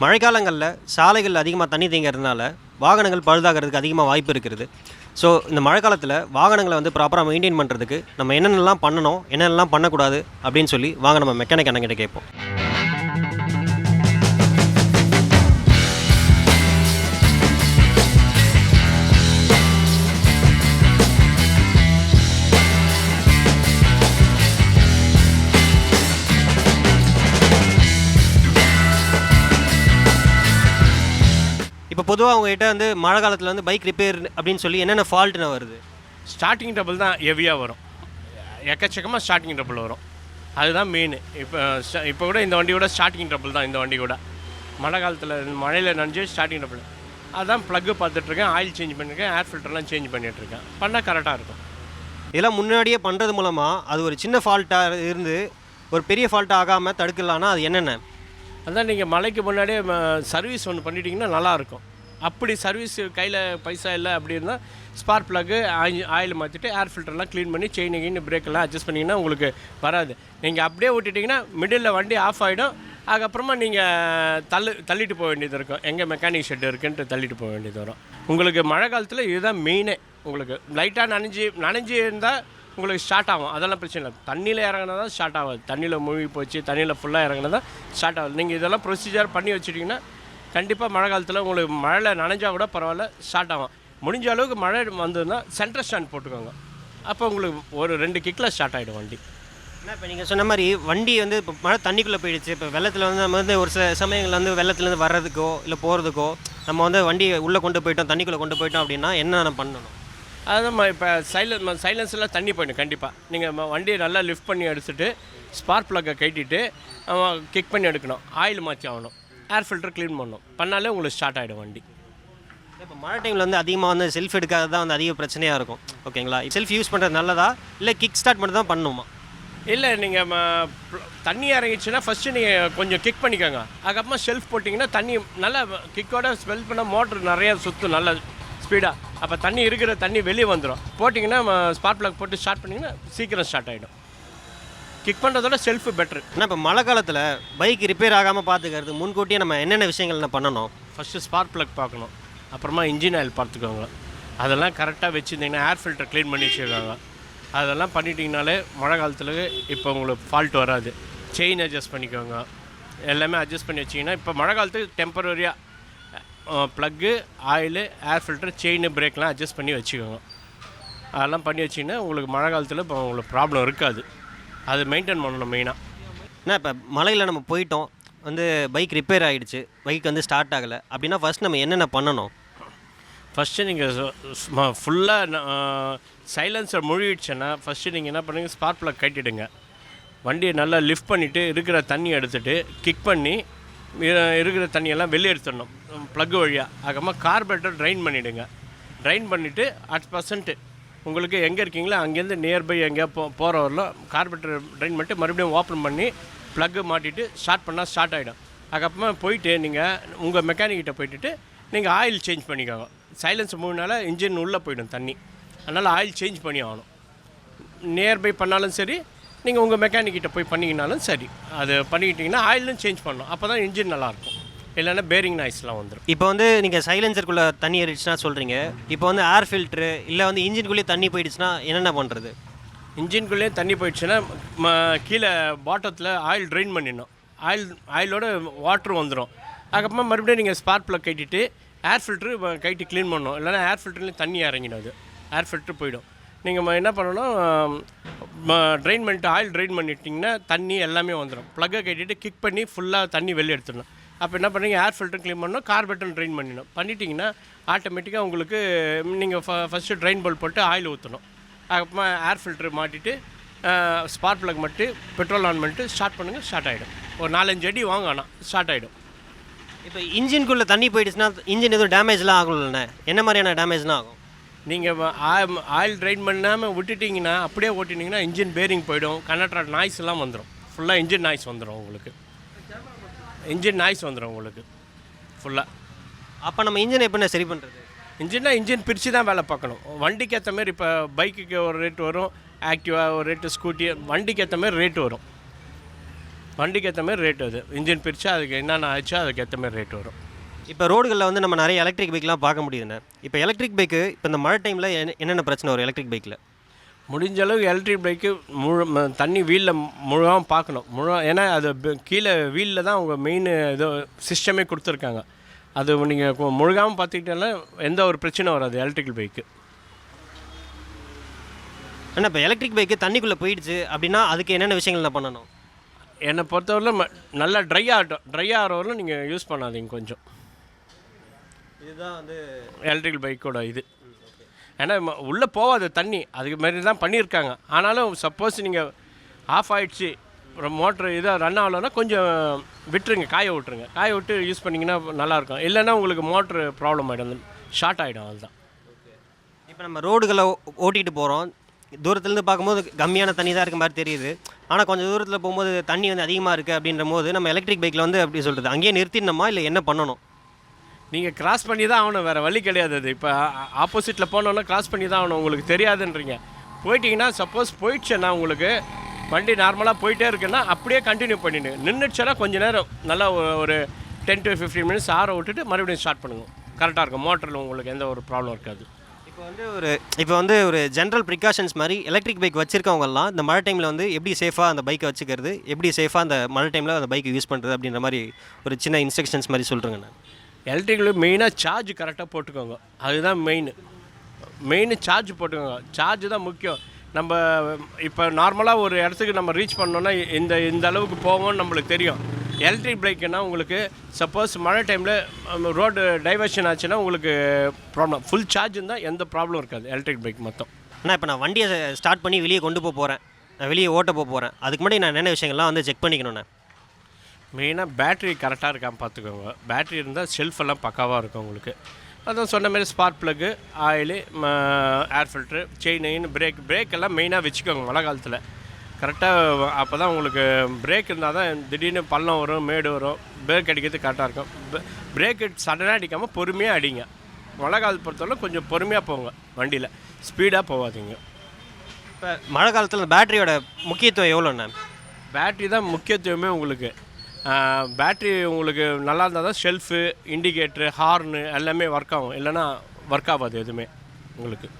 மழைக்காலங்களில் சாலைகள் அதிகமாக தண்ணி தேங்கிறதுனால வாகனங்கள் பழுதாகிறதுக்கு அதிகமாக வாய்ப்பு இருக்கிறது. ஸோ இந்த மழை காலத்தில் வாகனங்களை வந்து ப்ராப்பராக மெயின்டைன் பண்ணுறதுக்கு நம்ம என்னென்னலாம் பண்ணணும், என்னென்னலாம் பண்ணக்கூடாது அப்படின்னு சொல்லி வாங்க நம்ம மெக்கானிக் அண்ணங்கிட்ட கேட்போம். இப்போ பொதுவாக உங்கள்கிட்ட வந்து மழை காலத்தில் வந்து பைக் ரிப்பேர் அப்படின்னு சொல்லி என்னென்ன ஃபால்ட்டுன்னு வருது? ஸ்டார்டிங் ட்ரபிள் தான் ஹெவியாக வரும், எக்கச்சக்கமாக ஸ்டார்டிங் ட்ரபிள் வரும். அதுதான் மெயின். இப்போ கூட இந்த வண்டியோட ஸ்டார்டிங் ட்ரபிள் தான். இந்த வண்டி கூட மழை காலத்தில் மழையில் நனைஞ்சு ஸ்டார்டிங் ட்ரபிள். அதுதான் ப்ளக்கு பார்த்துட்ருக்கேன், ஆயில் சேஞ்ச் பண்ணியிருக்கேன், ஏர் ஃபில்டர்லாம் சேஞ்ச் பண்ணிகிட்ருக்கேன். பண்ணால் கரெக்டாக இருக்கும். இதெல்லாம் முன்னாடியே பண்ணுறது மூலமாக அது ஒரு சின்ன ஃபால்ட்டாக இருந்து ஒரு பெரிய ஃபால்ட்டாக ஆகாமல் தடுக்கலான்னா அது என்னென்ன? அதான் நீங்கள் மழைக்கு முன்னாடியே சர்வீஸ் ஒன்று பண்ணிட்டீங்கன்னா நல்லாயிருக்கும். அப்படி சர்வீஸ் கையில் பைசா இல்லை அப்படின்னா ஸ்பார்க் ப்ளக்கு ஆயில் மாற்றிட்டு ஏர் ஃபில்டர்லாம் க்ளீன் பண்ணி செயின் பிரேக்கெல்லாம் அட்ஜஸ்ட் பண்ணிங்கன்னா உங்களுக்கு வராது. நீங்கள் அப்படியே விட்டுட்டிங்கன்னா மிடில் வண்டி ஆஃப் ஆகிடும். அதுக்கப்புறமா நீங்கள் தள்ளிட்டு போக வேண்டியது இருக்கும். எங்கே மெக்கானிக் ஷெட் இருக்குன்ட்டு தள்ளிட்டு போக வேண்டியது வரும். உங்களுக்கு மழை காலத்தில் இதுதான் மெயினே. உங்களுக்கு லைட்டாக நனைஞ்சி இருந்தால் உங்களுக்கு ஸ்டார்ட் ஆகும், அதெல்லாம் பிரச்சனை இல்லை. தண்ணியில் இறங்கினா தான் ஸ்டார்ட் ஆகாது. தண்ணியில் மூழ்கி போச்சு, தண்ணியில் ஃபுல்லாக இறங்கினா தான் ஸ்டார்ட் ஆகுது. நீங்கள் இதெல்லாம் ப்ரொசீஜர் பண்ணி வச்சுட்டிங்கன்னா கண்டிப்பாக மழை காலத்தில் உங்களுக்கு மழையில் நனைஞ்சால் கூட பரவாயில்ல, ஸ்டார்ட் ஆகும். முடிஞ்ச அளவுக்கு மழை வந்ததுன்னா சென்டர் ஸ்டாண்ட் போட்டுக்கோங்க. அப்போ உங்களுக்கு ஒரு 2 கிக்கில் ஸ்டார்ட் ஆகிடும் வண்டி. ஏன்னா இப்போ நீங்கள் சொன்ன மாதிரி வண்டி வந்து இப்போ மழை தண்ணிக்குள்ளே போயிடுச்சு. இப்போ வெள்ளத்தில் வந்து நம்ம வந்து ஒரு சில சமயங்களில் வந்து வெள்ளத்துலேருந்து வர்றதுக்கோ இல்லை போகிறதுக்கோ நம்ம வந்து வண்டி உள்ளே கொண்டு போயிட்டோம், தண்ணிக்குள்ளே கொண்டு போயிட்டோம் அப்படின்னா என்னென்ன பண்ணணும்? அதுதான் இப்போ சைலன்ஸில் தண்ணி போயிடும். கண்டிப்பாக நீங்கள் வண்டியை நல்லா லிஃப்ட் பண்ணி எடுத்துகிட்டு ஸ்பார்க் ப்ளக்கை கட்டிட்டு கிக் பண்ணி எடுக்கணும். ஆயில் மாற்றி ஆகணும், ஏர் ஃபில்டர் க்ளீன் பண்ணணும். பண்ணாலே உங்களுக்கு ஸ்டார்ட் ஆகிடும் வண்டி. இப்போ மழை டைமில் வந்து அதிகமாக வந்து செல்ஃப் எடுக்காது தான் வந்து அதிக பிரச்சனையாக இருக்கும். ஓகேங்களா? செல்ஃப் யூஸ் பண்ணுறது நல்லதா இல்லை கிக் ஸ்டார்ட் மட்டும் தான் பண்ணணுமா? இல்லை, நீங்கள் தண்ணி இறங்கிச்சுன்னா ஃபஸ்ட்டு நீங்கள் கொஞ்சம் கிக் பண்ணிக்கோங்க. அதுக்கப்புறமா செல்ஃப் போட்டிங்கன்னா தண்ணி நல்லா கிக்கோட ஸ்மெல் பண்ணால் மோட்ரு நிறையா சுற்றும் நல்லா ஸ்பீடாக. அப்போ தண்ணி வெளியே வந்துடும். போட்டிங்கன்னா ஸ்பார்க் ப்ளக் போட்டு ஸ்டார்ட் பண்ணிங்கன்னா சீக்கிரம் ஸ்டார்ட் ஆகிடும். கிக் பண்ணுறதோட செல்ஃபு பெட்ரு. ஆனால் இப்போ மழை காலத்தில் பைக் ரிப்பேர் ஆகாமல் பார்த்துக்கிறது முன்கூட்டியே நம்ம என்னென்ன விஷயங்கள் பண்ணணும்? ஃபஸ்ட்டு ஸ்பார்க் ப்ளக் பார்க்கணும், அப்புறமா இன்ஜின் ஆயில் பார்த்துக்கோங்க. அதெல்லாம் கரெக்டாக வச்சுருந்தீங்கன்னா ஏர் ஃபில்டர் க்ளீன் பண்ணி வச்சுருக்காங்க. அதெல்லாம் பண்ணிட்டிங்கனாலே மழை காலத்தில் இப்போ உங்களுக்கு ஃபால்ட் வராது. செயின் அட்ஜஸ்ட் பண்ணிக்கோங்க, எல்லாமே அட்ஜஸ்ட் பண்ணி வச்சிங்கன்னா இப்போ மழை காலத்துக்கு டெம்பரரியாக plug, oil, air filter, chain, பிரேக்லாம் அட்ஜஸ்ட் பண்ணி வச்சுக்கோங்க. அதெல்லாம் பண்ணி வச்சிங்கன்னா உங்களுக்கு மழை காலத்தில் இப்போ உங்களுக்கு ப்ராப்ளம் இருக்காது. அது மெயின்டைன் பண்ணணும் மெயினாக. ஏன்னா இப்போ மழையில் நம்ம போயிட்டோம், வந்து பைக் ரிப்பேர் ஆகிடுச்சு, பைக் வந்து ஸ்டார்ட் ஆகலை அப்படின்னா ஃபஸ்ட் நம்ம என்னென்ன பண்ணணும்? ஃபஸ்ட்டு நீங்கள் ஃபுல்லாக சைலன்ஸர் மூழ்கிடுச்சுன்னா ஃபஸ்ட்டு நீங்கள் என்ன பண்ணுங்கள், ஸ்பார்க் ப்ளக் கட்டிடுங்க. வண்டியை நல்லா லிஃப்ட் பண்ணிவிட்டு இருக்கிற தண்ணி எடுத்துகிட்டு கிக் பண்ணி இருக்கிற தண்ணியெல்லாம் வெளியே எடுத்துடணும் ப்ளக்கு வழியாக. அதுக்கப்புறமா கார்பரேட்டர் ட்ரைன் பண்ணிவிடுங்க. ட்ரைன் பண்ணிவிட்டு 8% உங்களுக்கு எங்கே இருக்கீங்களோ அங்கேருந்து நியர்பை எங்கேயா போகிற வரலாம் கார்பரேட்டர் ட்ரைன் பண்ணிட்டு மறுபடியும் ஓப்பன் பண்ணி ப்ளக்கு மாட்டிட்டு ஸ்டார்ட் பண்ணால் ஸ்டார்ட் ஆகிடும். அதுக்கப்புறமா போயிட்டு நீங்கள் உங்கள் மெக்கானிக்கிட்ட போயிட்டு நீங்கள் ஆயில் சேஞ்ச் பண்ணிக்கோங்க. சைலன்ஸ் மூணுனால இன்ஜின் உள்ளே போயிடும் தண்ணி, அதனால் ஆயில் சேஞ்ச் பண்ணி ஆகணும். நியர்பை பண்ணாலும் சரி, நீங்கள் உங்கள் மெக்கானிக்கிட்ட போய் பண்ணிங்கனாலும் சரி, அது பண்ணிக்கிட்டிங்கன்னா ஆயிலும் சேஞ்ச் பண்ணணும். அப்போ தான் இன்ஜின் நல்லாயிருக்கும். இல்லைன்னா பேரிங் நாய்ஸ்லாம் வந்துடும். இப்போ வந்து நீங்கள் சைலன்சருக்குள்ளே தண்ணி ஏறிடுச்சுன்னா சொல்கிறீங்க, இப்போ வந்து ஏர் ஃபில்ட்ரு இல்லை வந்து இன்ஜின்குள்ளேயே தண்ணி போயிடுச்சுன்னா என்னென்ன பண்ணுறது? இன்ஜின்குள்ளேயே தண்ணி போயிடுச்சுன்னா கீழே பாட்டத்தில் ஆயில் ட்ரைன் பண்ணிடணும். ஆயிலோட வாட்ரு வந்துடும். அதுக்கப்புறமா மறுபடியும் நீங்கள் ஸ்பார்க் ப்ளக் கட்டிட்டு ஏர் ஃபில்ட்ரு கைட்டு க்ளீன் பண்ணணும். இல்லைனா ஏர் ஃபில்டர்லேயும் தண்ணி இறங்கிடும், அது ஏர் ஃபில்ட்ரு போயிடும். நீங்கள் என்ன பண்ணணும், ட்ரைன் பண்ணிட்டு ஆயில் ட்ரைன் பண்ணிட்டிங்கன்னா தண்ணி எல்லாமே வந்துடும். ப்ளக்கை கட்டிட்டு கிக் பண்ணி ஃபுல்லாக தண்ணி வெளியே எடுத்துடணும். அப்போ என்ன பண்ணுறீங்க, ஏர் ஃபில்டர் க்ளீன் பண்ணணும், கார்பரேட்டர் ட்ரைன் பண்ணிடணும். பண்ணிட்டீங்கன்னா ஆட்டோமேட்டிக்காக உங்களுக்கு நீங்கள் ஃபஸ்ட்டு ட்ரைன் பல்ப் போட்டு ஆயில் ஊற்றணும். அதுக்கப்புறமா ஏர் ஃபில்ட்ரு மாட்டிட்டு ஸ்பார்க் ப்ளக் மட்டும் பெட்ரோல் ஆன் பண்ணிட்டு ஸ்டார்ட் பண்ணுங்கள், ஸ்டார்ட் ஆகிடும். ஒரு 4-5 அடி வாங்க, ஆனால் ஸ்டார்ட் ஆகிடும். இப்போ இன்ஜின்குள்ளே தண்ணி போயிடுச்சுன்னா இன்ஜின் எதுவும் டேமேஜ்லாம் ஆகலண்ணே? என்ன மாதிரியான டேமேஜ்லாம் ஆகும்? நீங்கள் ஆயில் ட்ரைன் பண்ணாமல் விட்டுட்டிங்கன்னா அப்படியே ஓட்டினீங்கன்னா இன்ஜின் பேரிங் போயிடும், கனெக்டர் நாய்ஸ் எல்லாம் வந்துடும். ஃபுல்லாக இன்ஜின் நாய்ஸ் வந்துடும் உங்களுக்கு. ஃபுல்லாக. அப்போ நம்ம இன்ஜினை எப்படின்னா சரி பண்ணுறது? இன்ஜின் பிரித்து தான் வேலை பார்க்கணும். வண்டிக்கு ஏற்ற மாதிரி இப்போ பைக்குக்கு ஒரு ரேட் வரும், ஆக்டிவா ஒரு ரேட்டு, ஸ்கூட்டி வண்டிக்கு ஏற்ற மாதிரி ரேட்டு வரும். வண்டிக்கு ஏற்ற மாதிரி ரேட் அது இன்ஜின் பிரித்தா அதுக்கு என்னென்ன ஆச்சோ அதுக்கு ஏற்ற மாதிரி ரேட் வரும். இப்போ ரோடுகளில் வந்து நம்ம நிறைய எலக்ட்ரிக் பைக்லாம் பார்க்க முடியுதுண்ணே. இப்போ எலக்ட்ரிக் பைக்கு இப்போ இந்த மழை டைமில் என்னென்ன பிரச்சனை வரும் எலக்ட்ரிக் பைக்கில்? முடிஞ்ச அளவுக்கு எலக்ட்ரிக் பைக்கு தண்ணி வீலில் முழுவாமல் பார்க்கணும். ஏன்னா அது கீழே வீலில் தான் அவங்க மெயின் ஏதோ சிஸ்டமே கொடுத்துருக்காங்க. அது நீங்கள் முழுகாமல் பார்த்துக்கிட்டேன்னா எந்த ஒரு பிரச்சனை வராது எலக்ட்ரிக்கல் பைக்கு. ஆனால் இப்போ எலக்ட்ரிக் பைக்கு தண்ணிக்குள்ளே போயிடுச்சு அப்படின்னா அதுக்கு என்னென்ன விஷயங்கள் நான் பண்ணணும்? என்னை பொறுத்தவரையில் நல்லா ட்ரை ஆகிறவரையும் நீங்கள் யூஸ் பண்ணாதீங்க கொஞ்சம். இதுதான் வந்து எலக்ட்ரிக்கல் பைக்கோட இது. ஏன்னா உள்ளே போகாது தண்ணி, அதுக்கு மாதிரி தான் பண்ணியிருக்காங்க. ஆனாலும் சப்போஸ் நீங்கள் ஆஃப் ஆகிடுச்சு மோட்ரு இதாக ரன் ஆகலைன்னா கொஞ்சம் விட்டுருங்க, காய விட்டு யூஸ் பண்ணிங்கன்னா நல்லாயிருக்கும். இல்லைன்னா உங்களுக்கு மோட்ரு ப்ராப்ளம் ஆகிடும், ஷார்ட் ஆகிடும். அதுதான். இப்போ நம்ம ரோடுகளை ஓட்டிகிட்டு போகிறோம், தூரத்துலேருந்து பார்க்கும்போது கம்மியான தண்ணி தான் இருக்க மாதிரி தெரியுது. ஆனால் கொஞ்சம் தூரத்தில் போகும்போது தண்ணி வந்து அதிகமாக இருக்குது அப்படின்ற போது நம்ம எலக்ட்ரிக் பைக்கில் வந்து அப்படி சொல்கிறது அங்கேயே நிறுத்திடணுமா இல்லை என்ன பண்ணணும்? நீங்கள் கிராஸ் பண்ணி தான் ஆகணும், வேறு வழி கிடையாது. அது இப்போ ஆப்போசிட்டில் போனோன்னா கிராஸ் பண்ணி தான் ஆகணும். உங்களுக்கு தெரியாதுன்றீங்க, போயிட்டீங்கன்னா சப்போஸ் போயிடுச்சுன்னா உங்களுக்கு வண்டி நார்மலாக போயிட்டே இருக்குன்னா அப்படியே கண்டினியூ பண்ணிவிடு. நின்றுச்சுன்னா கொஞ்சம் நேரம் நல்லா ஒரு 10 to 15 minutes ஆற விட்டுட்டு மறுபடியும் ஸ்டார்ட் பண்ணுங்கள். கரெக்டாக இருக்கும், மோட்டரில் உங்களுக்கு எந்த ஒரு ப்ராப்ளம் இருக்காது. இப்போ வந்து ஒரு ஜென்ரல் ப்ரிகாஷன்ஸ் மாதிரி எலக்ட்ரிக் பைக் வச்சுருக்கவங்கலாம் இந்த மழை டைமில் வந்து எப்படி சேஃபாக அந்த பைக்கை வச்சுக்கிறது, எப்படி சேஃபாக அந்த மழை டைமில் அந்த பைக்கை யூஸ் பண்ணுறது அப்படின்ற மாதிரி ஒரு சின்ன இன்ஸ்ட்ரக்ஷன்ஸ் மாதிரி சொல்கிறேங்க. நான் எலக்ட்ரிக்கில் மெயினாக சார்ஜ் கரெக்டாக போட்டுக்கோங்க. அதுதான் மெயின் சார்ஜ் போட்டுக்கோங்க. சார்ஜ் தான் முக்கியம். நம்ம இப்போ நார்மலாக ஒரு இடத்துக்கு நம்ம ரீச் பண்ணோன்னா இந்த அளவுக்கு போவோம்னு நம்மளுக்கு தெரியும். எலக்ட்ரிக் பைக்குன்னா உங்களுக்கு சப்போஸ் மழை டைமில் ரோடு டைவர்ஷன் ஆச்சுன்னா உங்களுக்கு ப்ராப்ளம். ஃபுல் சார்ஜ் இருந்தால் எந்த ப்ராப்ளம் இருக்காது எலக்ட்ரிக் பைக் மொத்தம். ஆனால் இப்போ நான் வண்டியை ஸ்டார்ட் பண்ணி வெளியே கொண்டு போகிறேன், நான் வெளியே ஓட்ட போகிறேன், அதுக்கு முன்னாடி நான் என்னென்ன விஷயங்கள்லாம் வந்து செக் பண்ணிக்கணுண்ணே? மெயினாக பேட்ரி கரெக்டாக இருக்கான்னு பார்த்துக்கோங்க. பேட்ரி இருந்தால் ஷெல்ஃபெல்லாம் பக்காவாக இருக்கும் உங்களுக்கு. அதான் சொன்ன மாதிரி spark plug, oil, air filter, chain, brake எல்லாம் மெயினாக வச்சுக்கோங்க மழை காலத்தில் கரெக்டாக. அப்போ தான் உங்களுக்கு பிரேக் இருந்தால் தான் திடீர்னு பள்ளம் வரும், மேடு வரும், பிரேக் அடிக்கிறது கரெக்டாக இருக்கும். பிரேக்கு சடனாக அடிக்காமல் பொறுமையாக அடிங்க. மழை காலத்தை பொறுத்தவரை கொஞ்சம் பொறுமையாக போங்க வண்டியில், ஸ்பீடாக போகாதீங்க. இப்போ மழை காலத்தில் பேட்டரியோட முக்கியத்துவம் எவ்வளோண்ணே? பேட்ரி தான் முக்கியத்துவமே உங்களுக்கு. பேட்ரி உங்களுக்கு நல்லா இருந்தால் தான் ஷெல்ஃபு, இண்டிகேட்ரு, ஹார்னு எல்லாமே ஒர்க் ஆகும். இல்லைன்னா ஒர்க் ஆகாது எதுவுமே உங்களுக்கு.